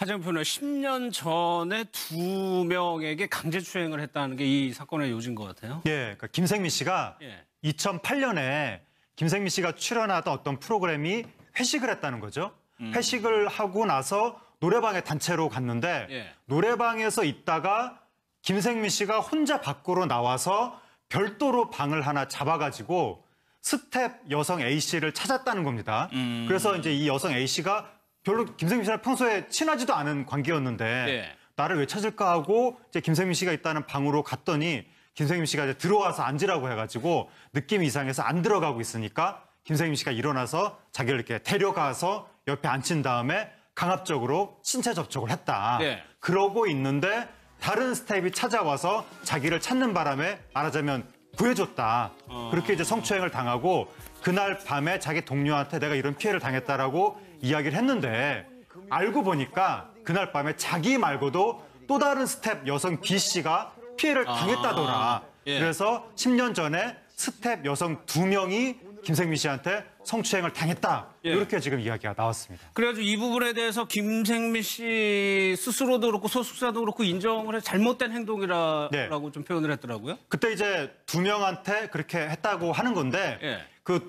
하정우 변호사 10년 전에 2명에게 강제추행을 했다는 게 이 사건의 요지인 것 같아요. 예, 그러니까 김생미 씨가 2008년에 김생미 씨가 출연하던 어떤 프로그램이 회식을 했다는 거죠. 회식을 하고 나서 노래방에 단체로 갔는데 노래방에서 있다가 김생미 씨가 혼자 밖으로 나와서 별도로 방을 하나 잡아가지고 스텝 여성 A 씨를 찾았다는 겁니다. 그래서 이제 이 여성 A 씨가 별로 김생미 씨랑 평소에 친하지도 않은 관계였는데 나를 왜 찾을까 하고 이제 김생미 씨가 있다는 방으로 갔더니 김생미 씨가 이제 들어와서 앉으라고 해가지고 느낌이 이상해서 안 들어가고 있으니까 김생미 씨가 일어나서 자기를 이렇게 데려가서 옆에 앉힌 다음에 강압적으로 신체 접촉을 했다. 그러고 있는데 다른 스텝이 찾아와서 자기를 찾는 바람에 말하자면 구해줬다. 그렇게 이제 성추행을 당하고 그날 밤에 자기 동료한테 내가 이런 피해를 당했다라고 이야기를 했는데 알고 보니까 그날 밤에 자기 말고도 또 다른 스텝 여성 B 씨가 피해를 당했다더라. 그래서 10년 전에 스텝 여성 2명이 김생미 씨한테 성추행을 당했다. 이렇게 지금 이야기가 나왔습니다. 그래가지고 이 부분에 대해서 김생미 씨 스스로도 그렇고 소속사도 그렇고 인정을 해 잘못된 행동이라고 좀 표현을 했더라고요. 그때 이제 2명한테 그렇게 했다고 하는 건데 그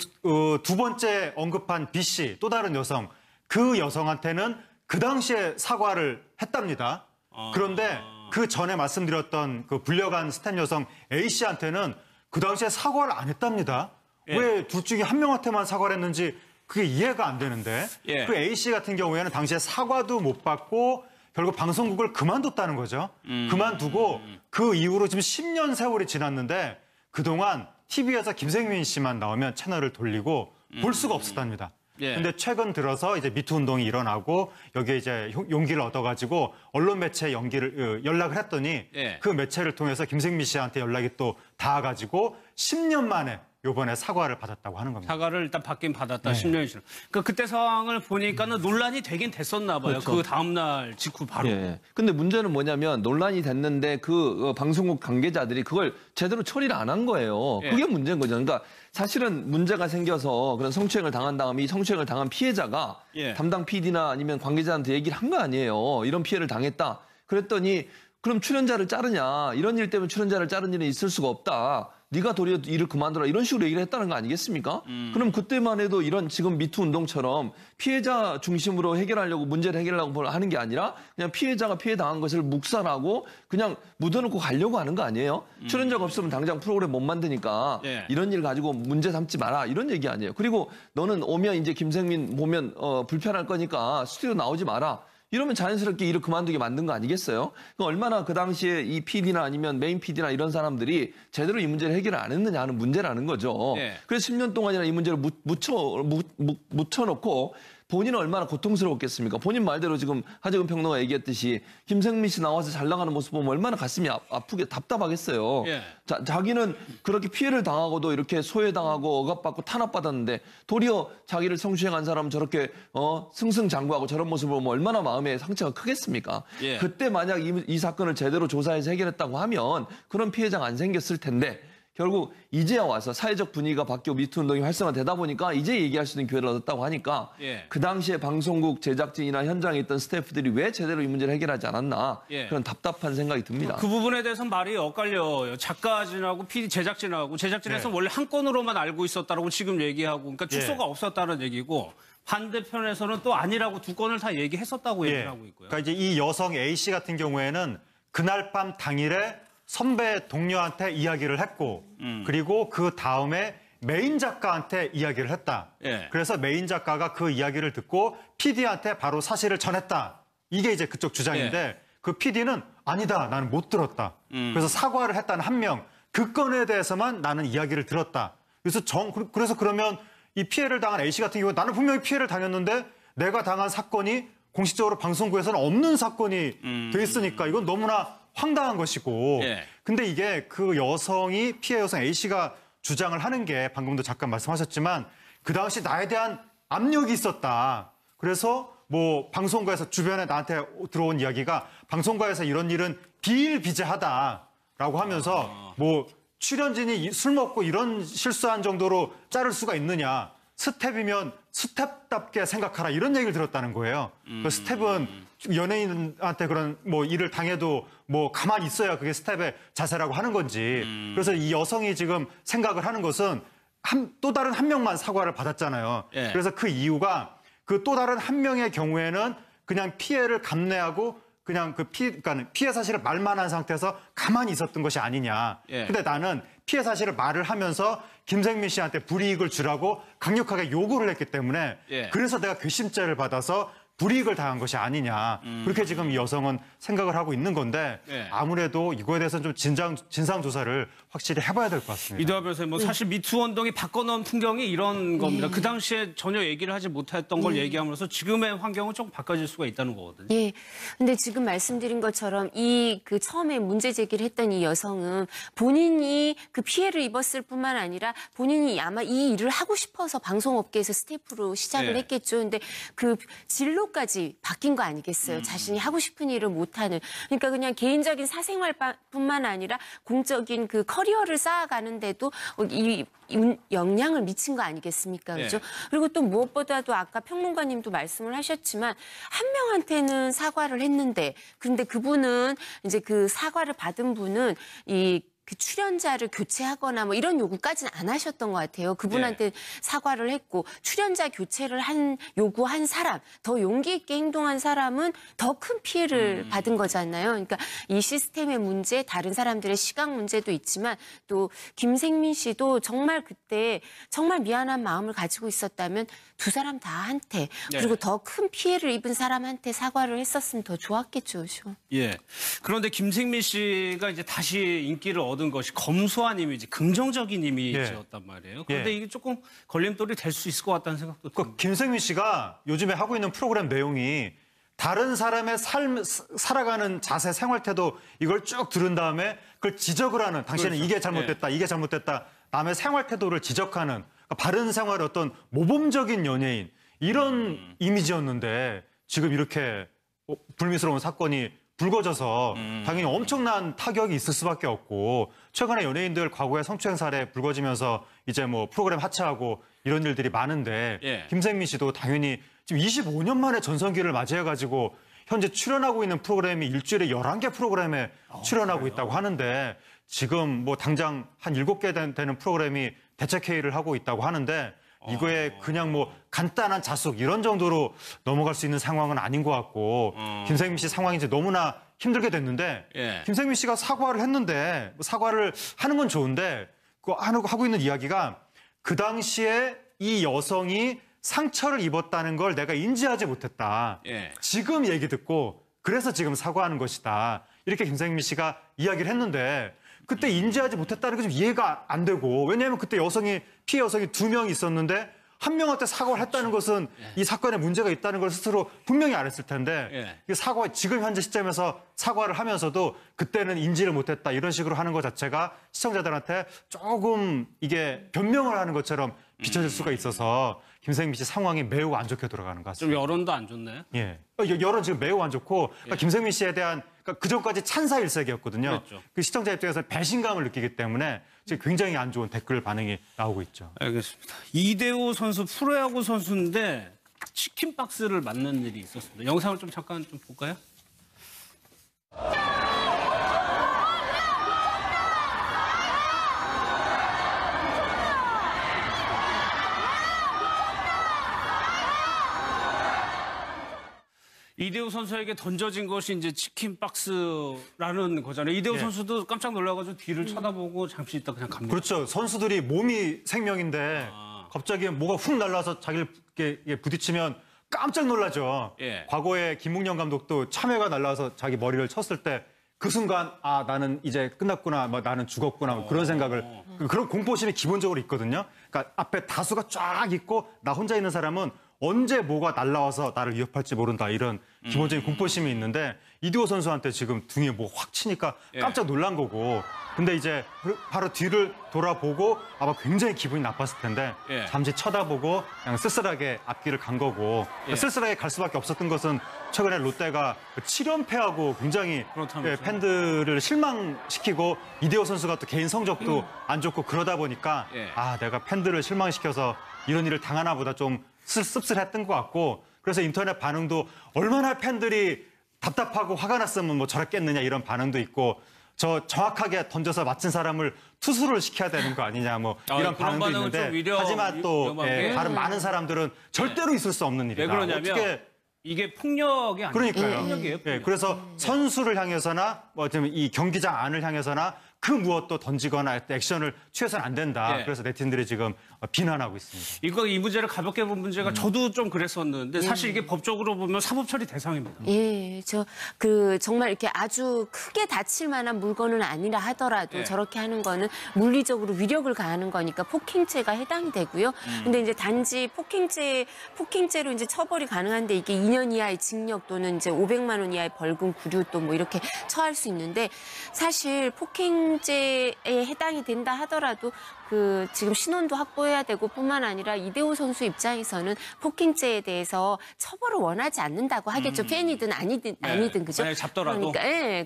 두 번째 언급한 B 씨, 또 다른 여성, 그 여성한테는 그 당시에 사과를 했답니다. 그런데 그 전에 말씀드렸던 그 불려간 스텝 여성 A 씨한테는 그 당시에 사과를 안 했답니다. 왜 둘 중에 한 명한테만 사과를 했는지 그게 이해가 안 되는데 그 A 씨 같은 경우에는 당시에 사과도 못 받고 결국 방송국을 그만뒀다는 거죠. 그만두고 그 이후로 지금 10년 세월이 지났는데 그동안 TV에서 김생민 씨만 나오면 채널을 돌리고 볼 수가 없었답니다. 근데 최근 들어서 이제 미투 운동이 일어나고 여기에 이제 용기를 얻어가지고 언론 매체 연락을 했더니 그 매체를 통해서 김생미 씨한테 연락이 또 닿아가지고 10년 만에 요번에 사과를 받았다고 하는 겁니다. 사과를 일단 받긴 받았다. 10년이 지나. 그러니까 그때 상황을 보니까는 논란이 되긴 됐었나 봐요. 그렇죠. 그 다음 날 직후 바로. 근데 문제는 뭐냐면 논란이 됐는데 그 방송국 관계자들이 그걸 제대로 처리를 안 한 거예요. 그게 문제인 거죠. 그러니까 사실은 문제가 생겨서 그런 성추행을 당한 다음에 이 성추행을 당한 피해자가 담당 PD나 아니면 관계자한테 얘기를 한 거 아니에요. 이런 피해를 당했다. 그랬더니 그럼 출연자를 자르냐. 이런 일 때문에 출연자를 자른 일은 있을 수가 없다. 네가 도리어 일을 그만둬라 이런 식으로 얘기를 했다는 거 아니겠습니까? 그럼 그때만 해도 이런 지금 미투 운동처럼 피해자 중심으로 해결하려고 문제를 해결하려고 하는 게 아니라 그냥 피해자가 피해당한 것을 묵살하고 그냥 묻어놓고 가려고 하는 거 아니에요? 출연자가 없으면 당장 프로그램 못 만드니까 이런 일 가지고 문제 삼지 마라 이런 얘기 아니에요. 그리고 너는 오면 이제 김생민 보면 불편할 거니까 스튜디오 나오지 마라. 이러면 자연스럽게 일을 그만두게 만든 거 아니겠어요? 그러니까 얼마나 그 당시에 이 PD나 아니면 메인 PD나 이런 사람들이 제대로 이 문제를 해결을 안 했느냐 하는 문제라는 거죠. 그래서 10년 동안이나 이 문제를 묻혀놓고 본인은 얼마나 고통스러웠겠습니까? 본인 말대로 지금 하정우 평론가 얘기했듯이 김생민 씨 나와서 잘 나가는 모습 보면 얼마나 가슴이 아프게 답답하겠어요. 자기는 그렇게 피해를 당하고도 이렇게 소외당하고 억압받고 탄압받았는데 도리어 자기를 성추행한 사람 저렇게 승승장구하고 저런 모습을 보면 얼마나 마음에 상처가 크겠습니까? 그때 만약 이 사건을 제대로 조사해서 해결했다고 하면 그런 피해자가 안 생겼을 텐데 결국 이제야 와서 사회적 분위기가 바뀌고 미투 운동이 활성화되다 보니까 이제 얘기할 수 있는 기회를 얻었다고 하니까 그 당시에 방송국 제작진이나 현장에 있던 스태프들이 왜 제대로 이 문제를 해결하지 않았나 그런 답답한 생각이 듭니다. 그 부분에 대해서는 말이 엇갈려요. 작가진하고 PD 제작진에서 원래 한 건으로만 알고 있었다라고 지금 얘기하고 그러니까 축소가 없었다는 얘기고 반대편에서는 또 아니라고 두 건을 다 얘기했었다고 얘기를 하고 있고요. 그러니까 이제 이 여성 A 씨 같은 경우에는 그날 밤 당일에 선배 동료한테 이야기를 했고 그리고 그 다음에 메인 작가한테 이야기를 했다. 그래서 메인 작가가 그 이야기를 듣고 PD한테 바로 사실을 전했다. 이게 이제 그쪽 주장인데 그 PD는 아니다. 나는 못 들었다. 그래서 사과를 했다는 한 명. 그 건에 대해서만 나는 이야기를 들었다. 그래서 그러면 이 피해를 당한 A씨 같은 경우에 나는 분명히 피해를 당했는데 내가 당한 사건이 공식적으로 방송국에서는 없는 사건이 돼 있으니까 이건 너무나 황당한 것이고 근데 이게 그 여성이 피해 여성 A씨가 주장을 하는 게 방금도 잠깐 말씀하셨지만 그 당시 나에 대한 압력이 있었다. 그래서 뭐 방송국에서 주변에 나한테 들어온 이야기가 방송국에서 이런 일은 비일비재하다라고 하면서 뭐 출연진이 술 먹고 이런 실수한 정도로 자를 수가 있느냐. 스텝이면 스텝답게 생각하라 이런 얘기를 들었다는 거예요. 그 스텝은 연예인한테 그런 뭐 일을 당해도 뭐 가만히 있어야 그게 스텝의 자세라고 하는 건지. 그래서 이 여성이 지금 생각을 하는 것은 또 다른 한 명만 사과를 받았잖아요. 예. 그래서 그 이유가 그 또 다른 한 명의 경우에는 그냥 피해를 감내하고 그냥 그러니까 피해 사실을 말만 한 상태에서 가만히 있었던 것이 아니냐. 예. 근데 나는 피해 사실을 말을 하면서 김생민 씨한테 불이익을 주라고 강력하게 요구를 했기 때문에 예. 그래서 내가 괘씸죄를 받아서 불이익을 당한 것이 아니냐. 그렇게 지금 이 여성은 생각을 하고 있는 건데 예. 아무래도 이거에 대해서는 좀 진상 조사를 확실히 해봐야 될 것 같습니다. 이도하 변호사님, 뭐 사실 미투 운동이 바꿔놓은 풍경이 이런 겁니다. 그 당시에 전혀 얘기를 하지 못했던 걸 얘기함으로써 지금의 환경은 조금 바꿔질 수가 있다는 거거든요. 예. 근데 지금 말씀드린 것처럼 그 처음에 문제 제기를 했던 이 여성은 본인이 그 피해를 입었을 뿐만 아니라 본인이 아마 이 일을 하고 싶어서 방송업계에서 스태프로 시작을 네. 했겠죠. 근데 그 진로까지 바뀐 거 아니겠어요. 자신이 하고 싶은 일을 못하는. 그러니까 그냥 개인적인 사생활뿐만 아니라 공적인 그 커리어를 쌓아가는데도 이 영향을 미친 거 아니겠습니까? 그렇죠? 네. 그리고 또 무엇보다도 아까 평론가님도 말씀을 하셨지만 한 명한테는 사과를 했는데 그런데 그분은 이제 그 사과를 받은 분은 그 출연자를 교체하거나 뭐 이런 요구까지는 안 하셨던 것 같아요. 그분한테 사과를 했고 출연자 교체를 요구한 사람, 더 용기 있게 행동한 사람은 더 큰 피해를 받은 거잖아요. 그러니까 이 시스템의 문제, 다른 사람들의 시각 문제도 있지만 또 김생민 씨도 정말 그때 정말 미안한 마음을 가지고 있었다면 두 사람 다한테 그리고 더 큰 피해를 입은 사람한테 사과를 했었으면 더 좋았겠죠. 그렇죠? 예. 그런데 김생민 씨가 이제 다시 인기를 얻은 것이 검소한 이미지, 긍정적인 이미지였단 말이에요. 그런데 이게 조금 걸림돌이 될 수 있을 것 같다는 생각도 듭니다. 김생민 씨가 요즘에 하고 있는 프로그램 내용이 다른 사람의 살아가는 자세, 생활태도 이걸 쭉 들은 다음에 그걸 지적을 하는 당신은 그렇죠. 이게 잘못됐다, 이게 잘못됐다. 남의 생활태도를 지적하는 그러니까 바른 생활의 어떤 모범적인 연예인 이런 이미지였는데 지금 이렇게 불미스러운 사건이 불거져서 당연히 엄청난 타격이 있을 수밖에 없고 최근에 연예인들 과거에 성추행 사례 불거지면서 이제 뭐 프로그램 하차하고 이런 일들이 많은데 김생민 씨도 당연히 지금 25년 만에 전성기를 맞이해가지고 현재 출연하고 있는 프로그램이 일주일에 11개 프로그램에 출연하고 있다고 하는데 지금 뭐 당장 한 7개 되는 프로그램이 대책회의를 하고 있다고 하는데 이거에 그냥 뭐 간단한 자숙 이런 정도로 넘어갈 수 있는 상황은 아닌 것 같고 김생민 씨 상황이 이제 너무나 힘들게 됐는데 김생민 씨가 사과를 했는데 사과를 하는 건 좋은데 그 하고 있는 이야기가 그 당시에 이 여성이 상처를 입었다는 걸 내가 인지하지 못했다. 지금 얘기 듣고 그래서 지금 사과하는 것이다. 이렇게 김생민 씨가 이야기를 했는데 그때 인지하지 못했다는 게 좀 이해가 안 되고 왜냐하면 그때 피해 여성이 2명 있었는데 한 명한테 사과를 했다는 것은 이 사건에 문제가 있다는 걸 스스로 분명히 알았을 텐데 지금 현재 시점에서 사과를 하면서도 그때는 인지를 못했다 이런 식으로 하는 것 자체가 시청자들한테 조금 이게 변명을 하는 것처럼 비춰질 수가 있어서 김생민 씨 상황이 매우 안 좋게 돌아가는 것 같습니다. 좀 여론도 안 좋네요. 예, 여론 지금 매우 안 좋고 그러니까 김생민 씨에 대한 그 전까지 찬사 일색이었거든요. 그렇죠. 그 시청자 입장에서 배신감을 느끼기 때문에 지금 굉장히 안 좋은 댓글 반응이 나오고 있죠. 알겠습니다. 이대호 선수 프로야구 선수인데 치킨 박스를 맞는 일이 있었습니다. 영상을 좀 잠깐 좀 볼까요? 이대호 선수에게 던져진 것이 이제 치킨 박스라는 거잖아요. 이대호 선수도 깜짝 놀라가지고 뒤를 쳐다보고 잠시 있다 그냥 갑니다. 그렇죠. 선수들이 몸이 생명인데 갑자기 뭐가 훅 날라서 자기를 이렇게 부딪히면 깜짝 놀라죠. 과거에 김웅영 감독도 참외가 날라서 자기 머리를 쳤을 때 그 순간 나는 이제 끝났구나, 나는 죽었구나 그런 생각을 그런 공포심이 기본적으로 있거든요. 그러니까 앞에 다수가 쫙 있고 나 혼자 있는 사람은 언제 뭐가 날라와서 나를 위협할지 모른다 이런 기본적인 공포심이 있는데 이대호 선수한테 지금 등에 뭐 확 치니까 깜짝 놀란 거고 근데 이제 바로 뒤를 돌아보고 아마 굉장히 기분이 나빴을 텐데 잠시 쳐다보고 그냥 쓸쓸하게 앞길을 간 거고 쓸쓸하게 갈 수밖에 없었던 것은 최근에 롯데가 7연패하고 굉장히 팬들을 실망시키고 이대호 선수가 또 개인 성적도 안 좋고 그러다 보니까 내가 팬들을 실망시켜서 이런 일을 당하나 보다 좀 씁쓸했던 것 같고 그래서 인터넷 반응도 얼마나 팬들이 답답하고 화가 났으면 뭐 저랬겠느냐 이런 반응도 있고 저 정확하게 던져서 맞힌 사람을 투수를 시켜야 되는 거 아니냐 뭐 이런 반응도 있는데 하지만 또 다른 많은 사람들은 절대로 있을 수 없는 일이다. 왜 그러냐면 이게 폭력이 아니에요. 그러니까요. 폭력이에요. 폭력. 그래서 선수를 향해서나 뭐 이 경기장 안을 향해서나 그 무엇도 던지거나 액션을 취해서는 안 된다. 그래서 네티즌들이 지금 비난하고 있습니다. 이 문제를 가볍게 본 문제가 저도 좀 그랬었는데 사실 이게 법적으로 보면 사법 처리 대상입니다. 예, 정말 이렇게 아주 크게 다칠 만한 물건은 아니라 하더라도 저렇게 하는 거는 물리적으로 위력을 가하는 거니까 폭행죄가 해당이 되고요. 근데 이제 단지 폭행죄로 이제 처벌이 가능한데 이게 2년 이하의 징역 또는 이제 500만 원 이하의 벌금, 구류 또 뭐 이렇게 처할 수 있는데 사실 폭행죄에 해당이 된다 하더라도 지금 신원도 확보해야 되고 뿐만 아니라 이대호 선수 입장에서는 폭행죄에 대해서 처벌을 원하지 않는다고 하겠죠. 팬이든 아니든 그죠? 만약에 잡더라도.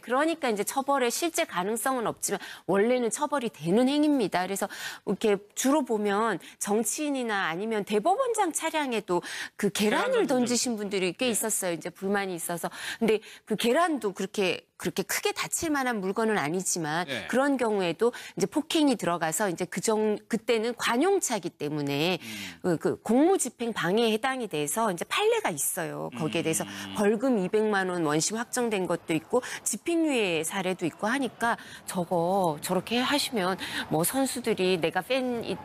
그러니까 이제 처벌의 실제 가능성은 없지만 원래는 처벌이 되는 행위입니다. 그래서 이렇게 주로 보면 정치인이나 아니면 대법원장 차량에도 그 계란을 던지신 분들이 꽤 있었어요. 이제 불만이 있어서. 근데 그 계란도 그렇게 크게 다칠 만한 물건은 아니지만 그런 경우에도 이제 폭행이 들어가서 이제 그때는 관용차기 때문에 그 공무집행 방해에 해당이 돼서 이제 판례가 있어요. 거기에 대해서 벌금 200만 원 원심 확정된 것도 있고 집행유예 사례도 있고 하니까 저렇게 하시면 뭐 선수들이 내가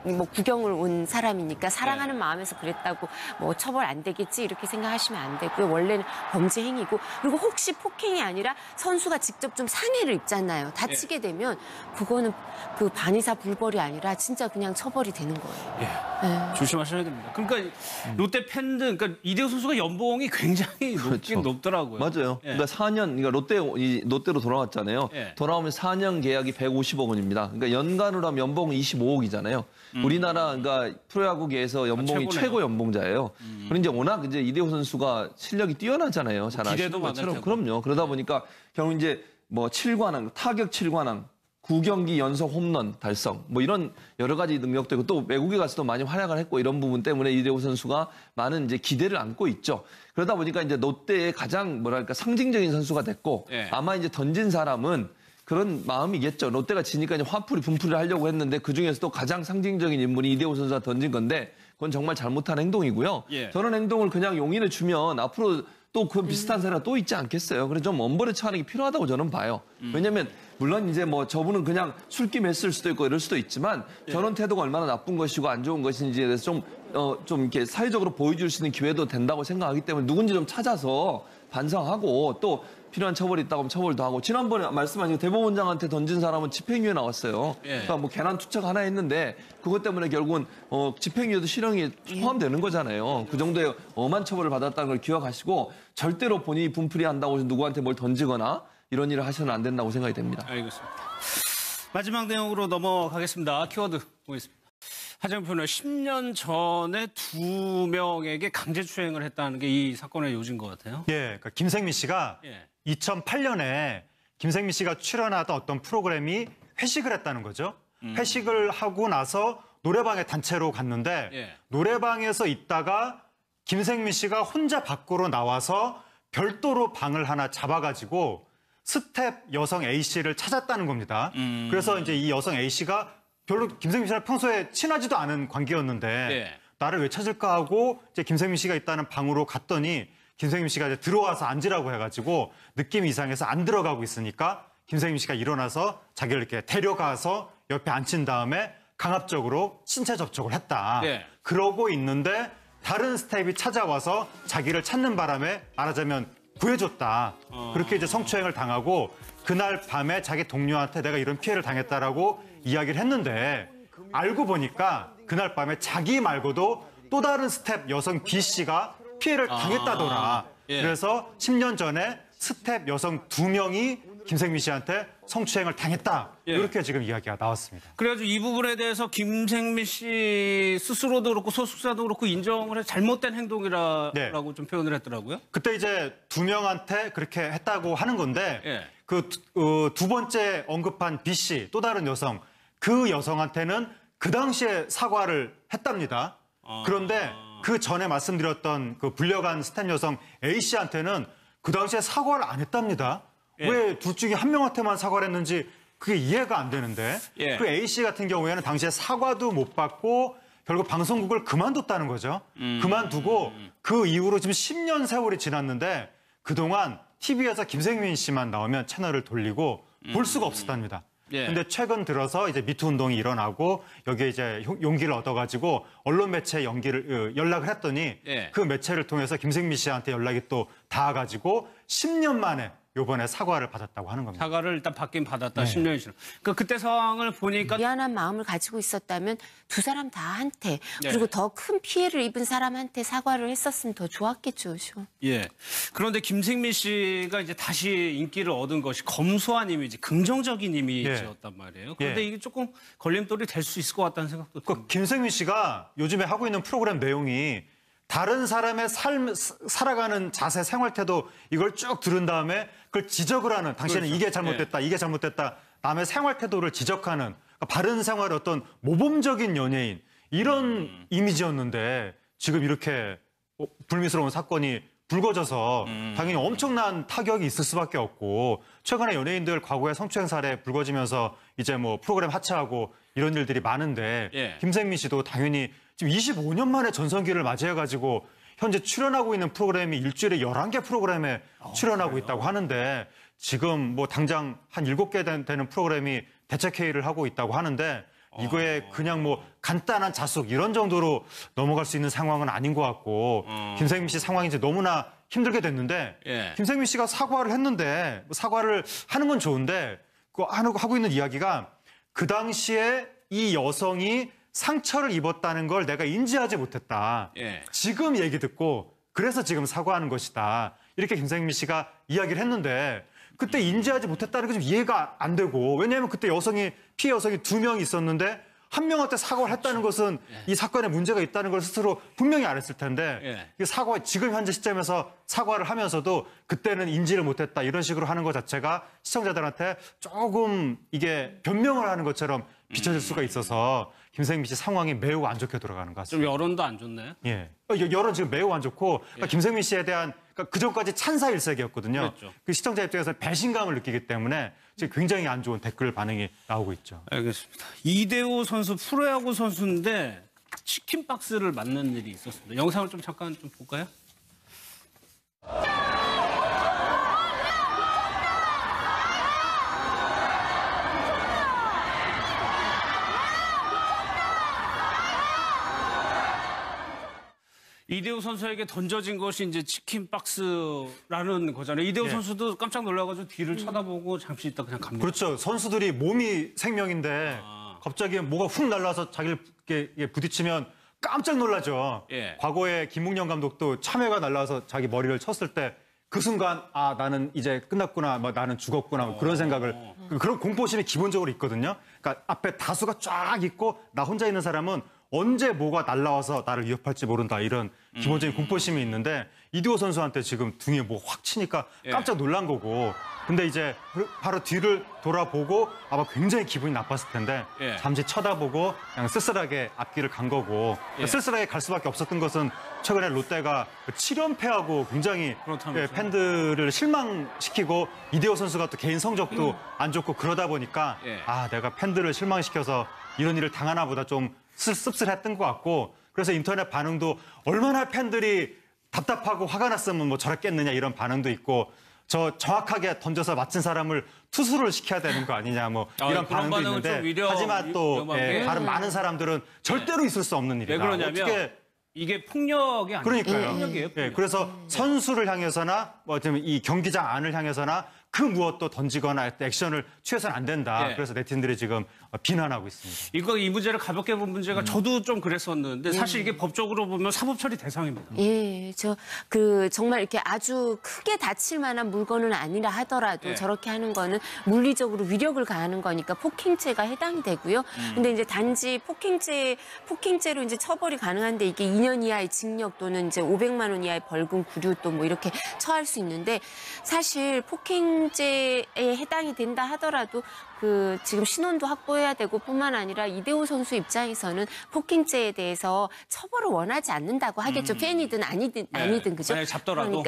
뭐 구경을 온 사람이니까 사랑하는 마음에서 그랬다고 뭐 처벌 안 되겠지 이렇게 생각하시면 안 되고요. 원래는 범죄 행위고 그리고 혹시 폭행이 아니라 선수가 직접 좀 상해를 입잖아요. 다치게 되면 그거는 그 반의사 불벌이 아니라 진짜 그냥 처벌이 되는 거예요. 조심하셔야 됩니다. 그러니까 롯데 팬들, 그러니까 이대호 선수가 연봉이 굉장히 높긴 높더라고요. 맞아요. 그러니까 4년, 그러니까 롯데로 돌아왔잖아요. 돌아오면 4년 계약이 150억 원입니다. 그러니까 연간으로 하면 연봉은 25억이잖아요. 우리나라 그러니까 프로야구계에서 연봉이 최고 연봉자예요. 그런데 이제 워낙 이제 이대호 선수가 실력이 뛰어나잖아요. 잘 아시는 것처럼. 그럼요. 그러다 보니까 결국 이제 뭐 7관왕, 타격 7관왕, 9경기 연속 홈런 달성, 뭐 이런 여러 가지 능력도 있고 또 외국에 가서도 많이 활약을 했고 이런 부분 때문에 이대호 선수가 많은 이제 기대를 안고 있죠. 그러다 보니까 이제 롯데의 가장 뭐랄까 상징적인 선수가 됐고 아마 이제 던진 사람은 그런 마음이겠죠. 롯데가 지니까 이제 화풀이 분풀이를 하려고 했는데 그중에서도 가장 상징적인 인물이 이대호 선수가 던진 건데 그건 정말 잘못한 행동이고요. 저런 행동을 그냥 용인을 주면 앞으로 또 그 비슷한 사례가 또 있지 않겠어요. 그래서 좀 엄벌에 처하는 게 필요하다고 저는 봐요. 왜냐면 물론 이제 뭐 저분은 그냥 술김 했을 수도 있고 이럴 수도 있지만 저런 태도가 얼마나 나쁜 것이고 안 좋은 것인지에 대해서 좀 이렇게 사회적으로 보여줄 수 있는 기회도 된다고 생각하기 때문에 누군지 좀 찾아서 반성하고 또 필요한 처벌이 있다고 하면 처벌도 하고 지난번에 말씀하신 대법원장한테 던진 사람은 집행유예 나왔어요. 그러니까 뭐 계란 투척 하나 했는데 그것 때문에 결국은 집행유예도 실형에 포함되는 거잖아요. 그 정도의 엄한 처벌을 받았다는 걸 기억하시고 절대로 본인이 분풀이한다고 해서 누구한테 뭘 던지거나 이런 일을 하셔는 안 된다고 생각이 됩니다. 알겠습니다. 마지막 내용으로 넘어가겠습니다. 키워드 보겠습니다. 하정우 변호사 10년 전에 2명에게 강제추행을 했다는 게 이 사건의 요지인 것 같아요. 그러니까 김생민 씨가 2008년에 김생민 씨가 출연하던 어떤 프로그램이 회식을 했다는 거죠. 회식을 하고 나서 노래방에 단체로 갔는데 노래방에서 있다가 김생민 씨가 혼자 밖으로 나와서 별도로 방을 하나 잡아가지고 스텝 여성 A씨를 찾았다는 겁니다. 그래서 이제 이 여성 A씨가 별로 김생민 씨랑 평소에 친하지도 않은 관계였는데 나를 왜 찾을까 하고 이제 김생민 씨가 있다는 방으로 갔더니 김생민 씨가 이제 들어와서 앉으라고 해가지고 느낌이 이상해서 안 들어가고 있으니까 김생민 씨가 일어나서 자기를 이렇게 데려가서 옆에 앉힌 다음에 강압적으로 신체 접촉을 했다. 그러고 있는데 다른 스텝이 찾아와서 자기를 찾는 바람에 말하자면 구해줬다. 그렇게 이제 성추행을 당하고 그날 밤에 자기 동료한테 내가 이런 피해를 당했다라고 이야기를 했는데 알고 보니까 그날 밤에 자기 말고도 또 다른 스텝 여성 B 씨가 피해를 당했다더라. 그래서 10년 전에 스텝 여성 2명이 김생민 씨한테 성추행을 당했다. 이렇게 지금 이야기가 나왔습니다. 그래가지고 이 부분에 대해서 김생민 씨 스스로도 그렇고 소속사도 그렇고 인정을 해 잘못된 행동이라고 좀 표현을 했더라고요. 그때 이제 2명한테 그렇게 했다고 하는 건데 그 두 번째 언급한 B 씨, 또 다른 여성, 그 여성한테는 그 당시에 사과를 했답니다. 그런데 그 전에 말씀드렸던 그 불려간 스탠 여성 A씨한테는 그 당시에 사과를 안 했답니다. 예. 왜 둘 중에 한 명한테만 사과를 했는지 그게 이해가 안 되는데 예. 그 A씨 같은 경우에는 당시에 사과도 못 받고 결국 방송국을 그만뒀다는 거죠. 그만두고 그 이후로 지금 10년 세월이 지났는데 그동안 TV에서 김생민 씨만 나오면 채널을 돌리고 볼 수가 없었답니다. 예. 근데 최근 들어서 이제 미투 운동이 일어나고 여기에 이제 용기를 얻어가지고 언론 매체에 연락을 했더니 예. 그 매체를 통해서 김생민 씨한테 연락이 또 닿아가지고 10년 만에 요번에 사과를 받았다고 하는 겁니다. 사과를 일단 받긴 받았다. 10년이 지나. 그때 상황을 보니까 미안한 마음을 가지고 있었다면 두 사람 다한테 네. 그리고 더 큰 피해를 입은 사람한테 사과를 했었으면 더 좋았겠죠. 예. 그런데 김생민 씨가 이제 다시 인기를 얻은 것이 검소한 이미지, 긍정적인 이미지였단 말이에요. 그런데 예. 이게 조금 걸림돌이 될 수 있을 것 같다는 생각도 듭니다. 김생민 씨가 요즘에 하고 있는 프로그램 내용이 다른 사람의 삶, 살아가는 자세, 생활 태도 이걸 쭉 들은 다음에 그걸 지적을 하는 당신은 그렇죠. 이게 잘못됐다, 이게 잘못됐다. 남의 생활 태도를 지적하는 그러니까 바른 생활의 어떤 모범적인 연예인 이런 이미지였는데 지금 이렇게 불미스러운 사건이 불거져서 당연히 엄청난 타격이 있을 수밖에 없고 최근에 연예인들 과거에 성추행 사례 불거지면서 이제 뭐 프로그램 하차하고 이런 일들이 많은데 예. 김생민 씨도 당연히 지금 25년 만에 전성기를 맞이해가지고 현재 출연하고 있는 프로그램이 일주일에 11개 프로그램에 출연하고 있다고 하는데 지금 뭐 당장 한 7개 되는 프로그램이 대책회의를 하고 있다고 하는데 이거에 그냥 뭐 간단한 자숙 이런 정도로 넘어갈 수 있는 상황은 아닌 것 같고 김생민 씨 상황이 이제 너무나 힘들게 됐는데 예. 김생민 씨가 사과를 했는데 뭐 사과를 하는 건 좋은데 그 하고 있는 이야기가 그 당시에 이 여성이 상처를 입었다는 걸 내가 인지하지 못했다. 예. 지금 얘기 듣고 그래서 지금 사과하는 것이다. 이렇게 김생민 씨가 이야기를 했는데 그때 인지하지 못했다는 게 좀 이해가 안 되고 왜냐하면 그때 피해 여성이 2명이 있었는데 한 명한테 사과를 했다는 것은 이 사건에 문제가 있다는 걸 스스로 분명히 알았을 텐데 이 지금 현재 시점에서 사과를 하면서도 그때는 인지를 못했다 이런 식으로 하는 것 자체가 시청자들한테 조금 이게 변명을 하는 것처럼 비춰질 수가 있어서 김생민 씨 상황이 매우 안 좋게 돌아가는 것 좀 같습니다. 여론도 안 좋네요. 예. 여론 지금 매우 안 좋고 그러니까 김생민 씨에 대한 그 전까지 찬사일색이었거든요. 그렇죠. 그 시청자 입장에서 배신감을 느끼기 때문에 지금 굉장히 안 좋은 댓글 반응이 나오고 있죠. 알겠습니다. 이대호 선수 프로야구 선수인데 치킨 박스를 맞는 일이 있었습니다. 영상을 좀 잠깐 좀 볼까요? 이대호 선수에게 던져진 것이 이제 치킨 박스라는 거잖아요. 이대호 선수도 깜짝 놀라가지고 뒤를 쳐다보고 잠시 있다 그냥 갑니다. 그렇죠. 선수들이 몸이 생명인데 갑자기 뭐가 훅 날라서 자기를 이렇게 부딪히면 깜짝 놀라죠. 예. 과거에 김웅영 감독도 참외가 날라서 자기 머리를 쳤을 때 그 순간 아 나는 이제 끝났구나, 뭐 나는 죽었구나 뭐 그런 생각을 그런 공포심이 기본적으로 있거든요. 그러니까 앞에 다수가 쫙 있고 나 혼자 있는 사람은 언제 뭐가 날라와서 나를 위협할지 모른다 이런 기본적인 공포심이 있는데 이대호 선수한테 지금 등에 뭐 확 치니까 깜짝 놀란 거고 근데 이제 바로 뒤를 돌아보고 아마 굉장히 기분이 나빴을 텐데 잠시 쳐다보고 그냥 쓸쓸하게 앞길을 간 거고 쓸쓸하게 갈 수밖에 없었던 것은 최근에 롯데가 7연패하고 굉장히 팬들을 실망시키고 이대호 선수가 또 개인 성적도 안 좋고 그러다 보니까 아 내가 팬들을 실망시켜서 이런 일을 당하나 보다 좀 씁쓸했던 것 같고 그래서 인터넷 반응도 얼마나 팬들이 답답하고 화가 났으면 뭐 저랬겠느냐 이런 반응도 있고 저 정확하게 던져서 맞힌 사람을 투수를 시켜야 되는 거 아니냐 뭐 이런 반응도 있는데 하지만 또 다른 많은 사람들은 절대로 있을 수 없는 일이다. 왜 그러냐면 어떻게 이게 폭력이 아니고 그러니까요. 폭력이에요. 폭력. 그래서 선수를 향해서나 뭐 이 경기장 안을 향해서나 그 무엇도 던지거나 액션을 취해서는 안 된다. 그래서 네티즌들이 지금 비난하고 있습니다. 이 문제를 가볍게 본 문제가 저도 좀 그랬었는데 사실 이게 법적으로 보면 사법 처리 대상입니다. 예, 정말 이렇게 아주 크게 다칠 만한 물건은 아니라 하더라도 저렇게 하는 거는 물리적으로 위력을 가하는 거니까 폭행죄가 해당이 되고요. 근데 이제 단지 폭행죄로 이제 처벌이 가능한데 이게 2년 이하의 징역 또는 이제 500만 원 이하의 벌금, 구류 또 뭐 이렇게 처할 수 있는데 사실 폭행 폭행죄에 해당이 된다 하더라도 그 지금 신원도 확보해야 되고 뿐만 아니라 이대호 선수 입장에서는 폭행죄에 대해서 처벌을 원하지 않는다고 하겠죠. 팬이든 아니든 그죠? 만약에 잡더라도.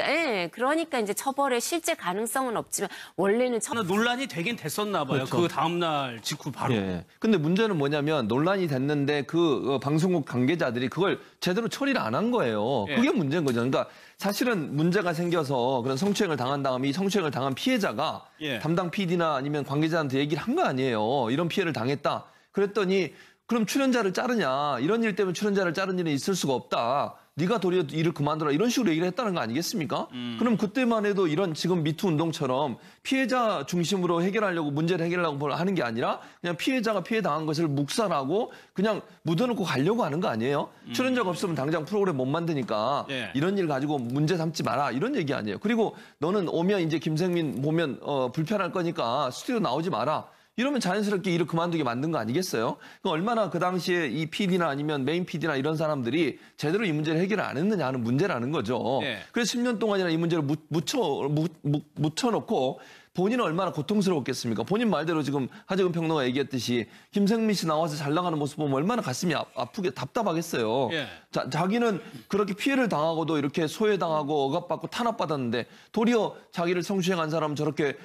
그러니까 이제 처벌의 실제 가능성은 없지만 원래는 논란이 되긴 됐었나 봐요. 그렇죠. 그 다음날 직후 바로. 예. 근데 문제는 뭐냐면 논란이 됐는데 그 방송국 관계자들이 그걸 제대로 처리를 안 한 거예요. 예. 그게 문제인 거죠. 그러니까 사실은 문제가 생겨서 그런 성추행을 당한 다음에 이 성추행을 당한 피해자가 예. 담당 PD나 아니면 관계자한테 얘기를 한 거 아니에요. 이런 피해를 당했다. 그랬더니 그럼 출연자를 자르냐. 이런 일 때문에 출연자를 자른 일은 있을 수가 없다. 네가 도리어 일을 그만둬라. 이런 식으로 얘기를 했다는 거 아니겠습니까? 그럼 그때만 해도 이런 지금 미투 운동처럼 피해자 중심으로 해결하려고 문제를 해결하려고 하는 게 아니라 그냥 피해자가 피해당한 것을 묵살하고 그냥 묻어놓고 가려고 하는 거 아니에요? 출연자가 없으면 당장 프로그램 못 만드니까 예. 이런 일 가지고 문제 삼지 마라. 이런 얘기 아니에요. 그리고 너는 오면 이제 김생민 보면 불편할 거니까 스튜디오 나오지 마라. 이러면 자연스럽게 일을 그만두게 만든 거 아니겠어요? 얼마나 그 당시에 이 PD나 아니면 메인 PD나 이런 사람들이 제대로 이 문제를 해결을 안 했느냐 하는 문제라는 거죠. 네. 그래서 10년 동안이나 이 문제를 묻혀놓고 본인은 얼마나 고통스러웠겠습니까? 본인 말대로 지금 하재근 평론가 얘기했듯이 김생민 씨 나와서 잘 나가는 모습 보면 얼마나 가슴이 아프게 답답하겠어요. 예. 자기는 그렇게 피해를 당하고도 이렇게 소외당하고 억압받고 탄압받았는데 도리어 자기를 성추행한 사람은 저렇게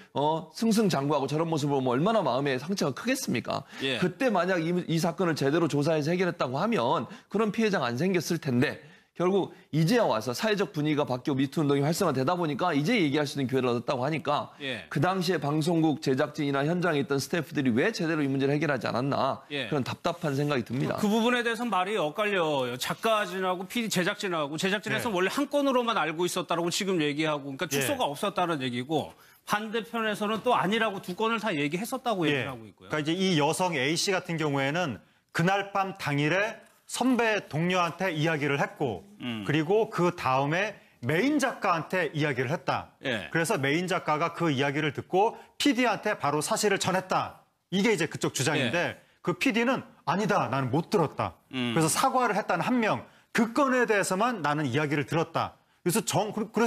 승승장구하고 저런 모습을 보면 얼마나 마음에 상처가 크겠습니까? 예. 그때 만약 이 사건을 제대로 조사해서 해결했다고 하면 그런 피해자가 안 생겼을 텐데 결국 이제야 와서 사회적 분위기가 바뀌고 미투 운동이 활성화되다 보니까 이제 얘기할 수 있는 기회를 얻었다고 하니까 예. 그 당시에 방송국 제작진이나 현장에 있던 스태프들이 왜 제대로 이 문제를 해결하지 않았나 예. 그런 답답한 생각이 듭니다. 그 부분에 대해서는 말이 엇갈려요. 작가진하고 PD 제작진에서 원래 한 건으로만 알고 있었다라고 지금 얘기하고 그러니까 축소가 없었다는 얘기고 반대편에서는 또 아니라고 두 건을 다 얘기했었다고 얘기를 하고 있고요. 그러니까 이제 이 여성 A 씨 같은 경우에는 그날 밤 당일에 선배 동료한테 이야기를 했고 그리고 그 다음에 메인 작가한테 이야기를 했다. 예. 그래서 메인 작가가 그 이야기를 듣고 PD한테 바로 사실을 전했다. 이게 이제 그쪽 주장인데 그 PD는 아니다. 나는 못 들었다. 그래서 사과를 했다는 한 명. 그 건에 대해서만 나는 이야기를 들었다. 그래서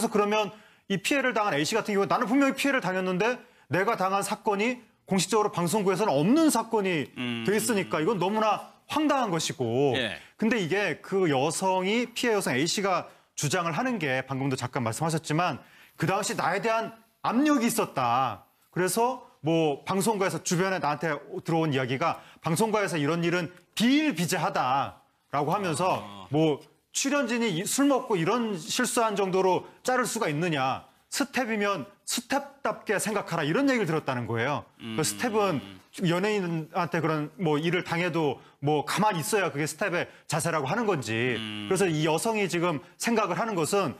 그러면 이 피해를 당한 A 씨 같은 경우 나는 분명히 피해를 당했는데 내가 당한 사건이 공식적으로 방송국에서는 없는 사건이 돼 있으니까 이건 너무나 황당한 것이고 근데 이게 그 여성이 피해 여성 A씨가 주장을 하는 게 방금도 잠깐 말씀하셨지만 그 당시 나에 대한 압력이 있었다. 그래서 뭐 방송국에서 주변에 나한테 들어온 이야기가 방송국에서 이런 일은 비일비재하다라고 하면서 뭐 출연진이 술 먹고 이런 실수한 정도로 자를 수가 있느냐. 스텝이면 스텝답게 생각하라 이런 얘기를 들었다는 거예요. 그 스텝은 연예인한테 그런 뭐 일을 당해도 뭐 가만히 있어야 그게 스텝의 자세라고 하는 건지. 그래서 이 여성이 지금 생각을 하는 것은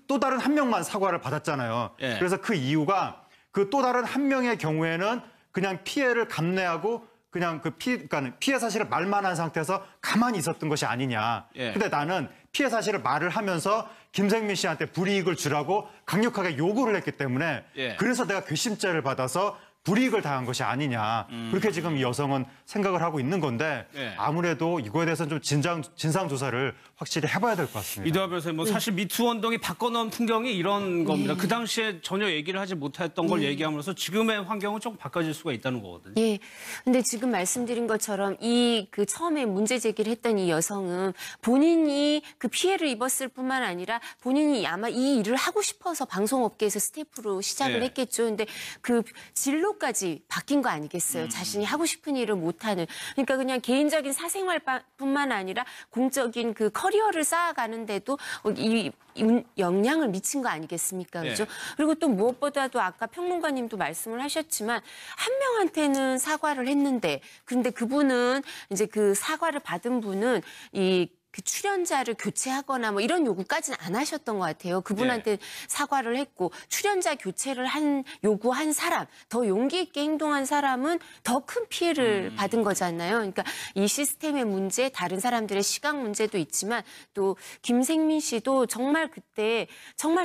또 다른 한 명만 사과를 받았잖아요. 그래서 그 이유가 그 또 다른 한 명의 경우에는 그냥 피해를 감내하고 그냥 그러니까 피해 사실을 말만 한 상태에서 가만히 있었던 것이 아니냐. 근데 나는 피해 사실을 말을 하면서 김생민 씨한테 불이익을 주라고 강력하게 요구를 했기 때문에 그래서 내가 괘씸죄를 받아서 불이익을 당한 것이 아니냐. 그렇게 지금 이 여성은 생각을 하고 있는 건데 아무래도 이거에 대해서는 좀 진상 조사를 확실히 해봐야 될 것 같습니다. 이도하 변호사님, 뭐 사실 미투 운동이 바꿔놓은 풍경이 이런 겁니다. 그 당시에 전혀 얘기를 하지 못했던 걸 얘기함으로써 지금의 환경은 조금 바꿔질 수가 있다는 거거든요. 예. 근데 지금 말씀드린 것처럼 그 처음에 문제 제기를 했던 이 여성은 본인이 그 피해를 입었을 뿐만 아니라 본인이 아마 이 일을 하고 싶어서 방송업계에서 스태프로 시작을 했겠죠. 근데 그 진로까지 바뀐 거 아니겠어요? 자신이 하고 싶은 일을 못하는. 그러니까 그냥 개인적인 사생활뿐만 아니라 공적인 그 커리어를 쌓아가는데도 이 영향을 미친 거 아니겠습니까? 그죠? 그리고 또 무엇보다도 아까 평론가님도 말씀을 하셨지만 한 명한테는 사과를 했는데 근데 그분은 이제 그 사과를 받은 분은 그 출연자를 교체하거나 뭐 이런 요구까지는 안 하셨던 것 같아요. 그분한테 사과를 했고 출연자 교체를 요구한 사람, 더 용기 있게 행동한 사람은 더 큰 피해를 받은 거잖아요. 그러니까 이 시스템의 문제, 다른 사람들의 시각 문제도 있지만 또 김생민 씨도 정말 그때 정말